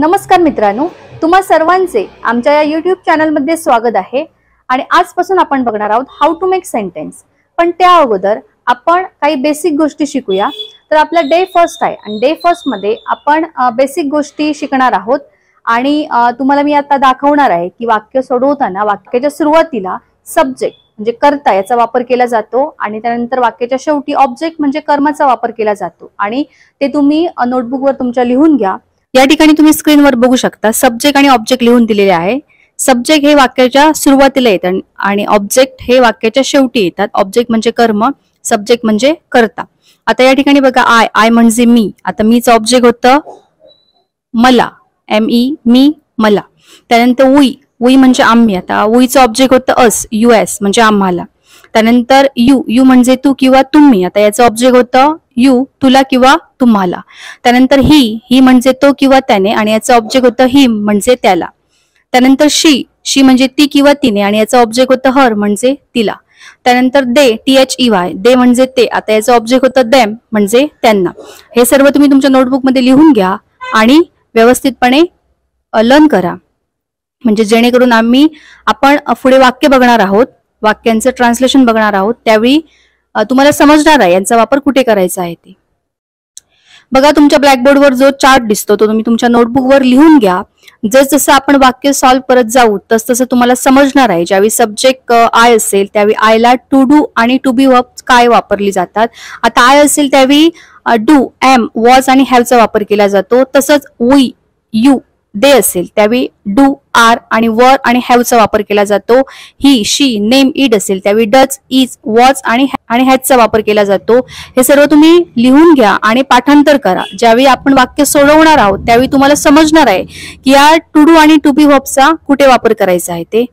नमस्कार मित्रांनो, तुम्हा सर्वांचे आमच्या या YouTube चॅनलमध्ये स्वागत आहे। आणि आजपासून आपण बघणार आहोत हाऊ टू मेक सेंटेन्स। पण त्या अगोदर आपण काही बेसिक गोष्टी शिकूया। तर आपला डे फर्स्ट आहे आणि डे फर्स्ट मध्ये आपण बेसिक गोष्टी शिकणार आहोत। आणि तुम्हाला मी आता दाखवणार आहे की वाक्य सोडवताना वाक्याच्या सुरुवातीला सब्जेक्ट म्हणजे कर्ता याचा वापर केला जातो आणि त्यानंतर वाक्याच्या शेवटी ऑब्जेक्ट म्हणजे कर्माचा वापर केला जातो। आणि ते तुम्ही नोटबुकवर तुमच्या लिहून घ्या। या ठिकाणी तुम्ही स्क्रीनवर बघू शकता सब्जेक्ट आणि ऑब्जेक्ट लिहून दिलेले आहे। सब्जेक्ट हे वाक्याच्या सुरुवातीला येतात आणि ऑब्जेक्ट हे वाक्याच्या शेवटी येतात। ऑब्जेक्ट म्हणजे कर्म, सब्जेक्ट म्हणजे कर्ता। आता या ठिकाणी बघा आय म्हणजे मी। आता मीचं ऑब्जेक्ट होतं मला, मी मला। त्यानंतर वी म्हणजे आम्ही। आता वीचं ऑब्जेक्ट होतं अस, US म्हणजे आम्हाला। त्यानंतर यू म्हणजे तू किंवा तुम्ही। आता याचं ऑब्जेक्ट होतं यू, तुला किंवा तुम्हाला। त्यानंतर ही म्हणजे तो किंवा त्याने आणि याचं ऑब्जेक्ट होतं हिम म्हणजे त्याला। त्यानंतर शी म्हणजे ती किंवा तिने आणि याचं ऑब्जेक्ट होतं हर म्हणजे तिला। त्यानंतर दे म्हणजे ते। आता याचं ऑब्जेक्ट होतं देम म्हणजे त्यांना। हे सर्व तुम्ही तुमच्या नोटबुक मध्ये लिहून घ्या आणि व्यवस्थितपणे लर्न करा, म्हणजे जेणेकरून आपण पुढे वाक्य बघणार आहोत, वाक्यांचं ट्रान्सलेशन बघणार आहोत, त्यावेळी तुम्हाला समजणार आहे यांचा वापर कुठे करायचा आहे ते। बघा तुमच्या ब्लॅकबोर्डवर जो चार्ट दिसतो तो तुम्ही तुमच्या नोटबुकवर लिहून घ्या। जसं आपण वाक्य सॉल्व्ह करत जाऊ तसं तुम्हाला समजणार आहे। ज्यावेळी सब्जेक्ट आय असेल त्यावेळी आयला टू डू आणि टू बी वर्ब काय वापरली जातात। आता आय असेल त्यावेळी डू, एम, वॉज आणि हॅवचा वापर केला जातो। तसंच वी, यू, दे असेल त्यावेळी डू, आर आणि वर आणि हॅवचा वापर केला जातो। ही, शी, नेम, इट असेल त्यावेळी डज, इज, वॉज आणि हॅजचा वापर केला जातो। हे सर्व तुम्ही लिहून घ्या आणि पाठांतर करा। ज्यावेळी आपण वाक्य सोडवणार आहोत त्यावेळी तुम्हाला समजणार आहे की या टू डू आणि टू बी वर्बचा कुठे वापर करायचा आहे ते।